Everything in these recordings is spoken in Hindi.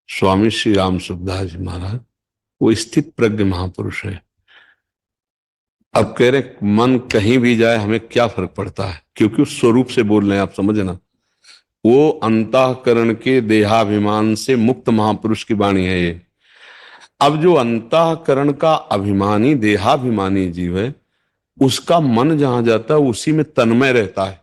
स्वामी श्री राम सुखदास जी महाराज वो स्थित प्रज्ञ महापुरुष है। अब कह रहे मन कहीं भी जाए हमें क्या फर्क पड़ता है, क्योंकि उस स्वरूप से बोल रहे हैं, आप समझना। वो अंतःकरण के देहाभिमान से मुक्त महापुरुष की वाणी है ये। अब जो अंतःकरण का अभिमानी देहाभिमानी जीव है, उसका मन जहां जाता है उसी में तन्मय रहता है।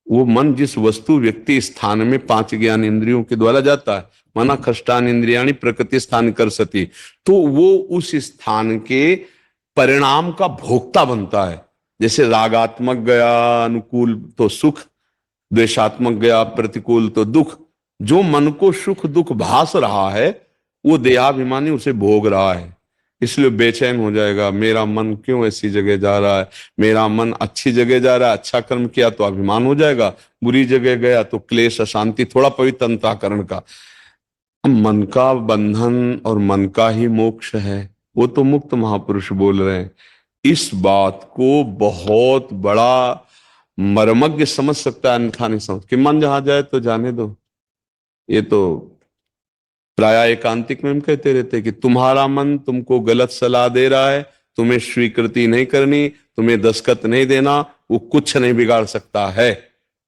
वो मन जिस वस्तु व्यक्ति स्थान में 5 ज्ञान इंद्रियों के द्वारा जाता है, मना खष्टान इंद्रियाणी प्रकृति स्थान कर सती, तो वो उस स्थान के परिणाम का भोक्ता बनता है। जैसे रागात्मक गया अनुकूल तो सुख, द्वेषात्मक गया प्रतिकूल तो दुख। जो मन को सुख दुख भास रहा है वो देहाभिमानी उसे भोग रहा है, इसलिए बेचैन हो जाएगा। मेरा मन क्यों ऐसी जगह जा रहा है, मेरा मन अच्छी जगह जा रहा है, अच्छा कर्म किया तो अभिमान हो जाएगा, बुरी जगह गया तो क्लेश अशांति, थोड़ा पवित्र अंतःकरण का। मन का बंधन और मन का ही मोक्ष है, वो तो मुक्त महापुरुष बोल रहे हैं। इस बात को बहुत बड़ा मर्मज्ञ समझ सकता है, अन्यथा नहीं समझ कि मन जहां जाए तो जाने दो। ये तो प्राय एकांतिक में हम कहते रहते हैं कि तुम्हारा मन तुमको गलत सलाह दे रहा है, तुम्हें स्वीकृति नहीं करनी, तुम्हें दस्तखत नहीं देना, वो कुछ नहीं बिगाड़ सकता है।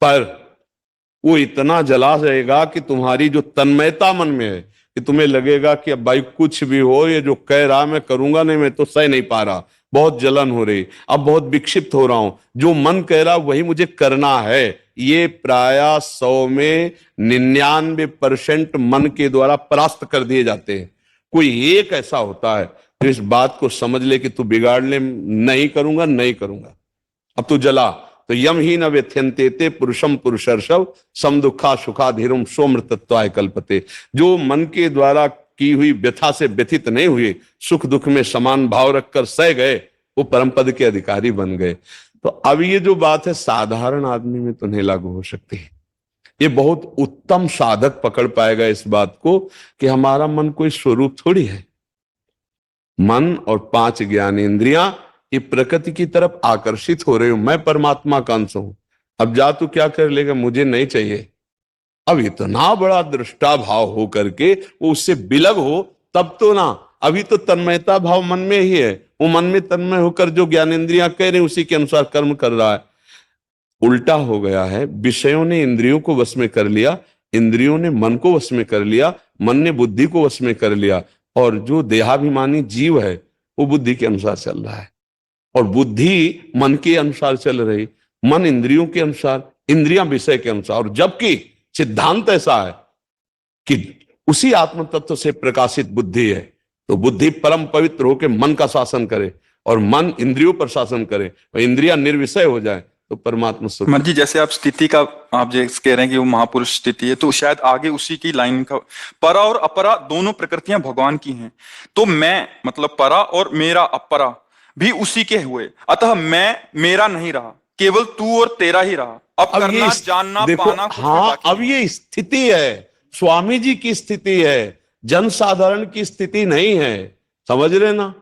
पर वो इतना जला रहेगा कि तुम्हारी जो तन्मयता मन में है कि तुम्हें लगेगा कि अब भाई कुछ भी हो, ये जो कह रहा मैं करूंगा नहीं, मैं तो सह नहीं पा रहा, बहुत जलन हो रही, अब बहुत विक्षिप्त हो रहा हूं, जो मन कह रहा वही मुझे करना है। ये प्राय 100 में 99% मन के द्वारा परास्त कर दिए जाते हैं। कोई एक ऐसा होता है जो इस बात को समझ ले कि तू बिगाड़ ले, नहीं करूंगा नहीं करूंगा, अब तू जला तो यम ही न व्यथ्यंते पुरुषम पुरुषर्षव सम दुखा सुखा धीरुम सोमृतत्वाय कल्पते। जो मन के द्वारा की हुई व्यथा से व्यथित नहीं हुए, सुख दुख में समान भाव रखकर सह गए, वो परम पद के अधिकारी बन गए। तो अब ये जो बात है साधारण आदमी में तो नहीं लागू हो सकती। ये बहुत उत्तम साधक पकड़ पाएगा इस बात को कि हमारा मन कोई स्वरूप थोड़ी है। मन और 5 ज्ञानेंद्रियां ये प्रकृति की तरफ आकर्षित हो रहे हो, मैं परमात्मा का अंश हूं। अब जा तू क्या कर लेगा, मुझे नहीं चाहिए। अब इतना बड़ा दृष्टा भाव हो करके वो उससे बिलग हो तब तो ना, अभी तो तन्मयता भाव मन में ही है, वो मन में तन्मय होकर जो ज्ञानेंद्रियां कह रहे उसी के अनुसार कर्म कर रहा है। उल्टा हो गया है, विषयों ने इंद्रियों को वश में कर लिया, इंद्रियों ने मन को वश में कर लिया, मन ने बुद्धि को वश में कर लिया, और जो देहाभिमानी जीव है वो बुद्धि के अनुसार चल रहा है, और बुद्धि मन के अनुसार चल रही, मन इंद्रियों के अनुसार, इंद्रियां विषय के अनुसार। और जबकि सिद्धांत ऐसा है कि उसी आत्म तत्व से प्रकाशित बुद्धि है, तो बुद्धि परम पवित्र होकर मन का शासन करे और मन इंद्रियों पर शासन करे और इंद्रियां निर्विषय हो जाए तो परमात्मा स्वरूप। मन जी, जैसे आप स्थिति का आप जो कह रहे हैं कि वो महापुरुष स्थिति है, तो शायद आगे उसी की लाइन का परा और अपरा दोनों प्रकृतियां भगवान की हैं, तो मैं मतलब परा और मेरा अपरा भी उसी के हुए, अतः मैं मेरा नहीं रहा, केवल तू और तेरा ही रहा। अब करना जानना पाना कुछ हाँ, अब ये स्थिति है, स्वामी जी की स्थिति है, जनसाधारण की स्थिति नहीं है, समझ रहे ना।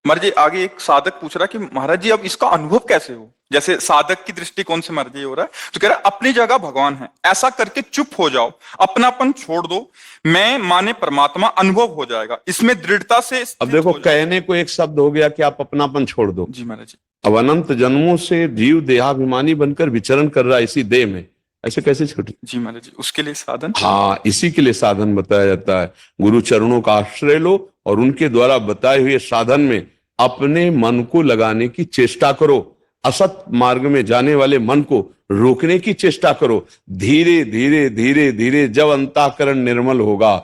महाराज जी आगे एक साधक पूछ रहा है कि महाराज जी अब इसका अनुभव कैसे हो, जैसे साधक की दृष्टिकोण से महाराज जी हो रहा है, तो कह रहा है अपनी जगह भगवान है, ऐसा करके चुप हो जाओ, अपनापन छोड़ दो, मैं माने परमात्मा अनुभव हो जाएगा, इसमें दृढ़ता से। अब देखो, कहने को एक शब्द हो गया कि आप अपनापन छोड़ दो। जी महाराज जी। अब अनंत जन्मों से जीव देहाभिमानी बनकर विचरण कर रहा है इसी देह में, ऐसे कैसे छोटे। जी महाराज जी, उसके लिए साधन, हाँ, इसी के लिए साधन बताया जाता है। गुरु चरणों का आश्रय लो और उनके द्वारा बताए हुए साधन में अपने मन को लगाने की चेष्टा करो, असत मार्ग में जाने वाले मन को रोकने की चेष्टा करो। धीरे धीरे धीरे धीरे जब अंतःकरण निर्मल होगा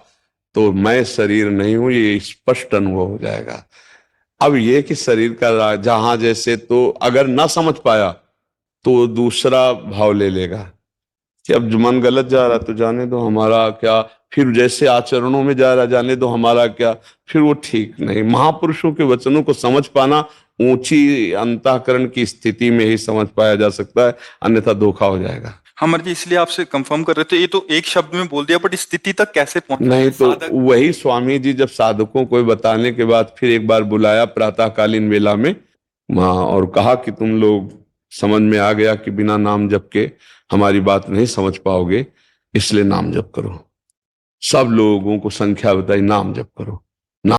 तो मैं शरीर नहीं हूं ये स्पष्ट अनुभव हो जाएगा। अब ये कि शरीर का जहां जैसे, तो अगर ना समझ पाया तो दूसरा भाव ले लेगा कि अब जो मन गलत जा रहा तो जाने दो, हमारा क्या, फिर जैसे आचरणों में जा रहा जाने दो, हमारा क्या, फिर वो ठीक नहीं। महापुरुषों के वचनों को समझ पाना ऊंची अंतःकरण की स्थिति में ही समझ पाया जा सकता है, अन्यथा धोखा हो जाएगा। हमर जी इसलिए आपसे कंफर्म कर रहे थे, ये तो एक शब्द में बोल दिया, बट स्थिति तक कैसे पहुंचे नहीं, तो वही स्वामी जी जब साधकों को बताने के बाद फिर एक बार बुलाया प्रातःकालीन वेला में और कहा कि तुम लोग समझ में आ गया कि बिना नाम जप के हमारी बात नहीं समझ पाओगे, इसलिए नाम जप करो। सब लोगों को संख्या बताई, नाम जप करो।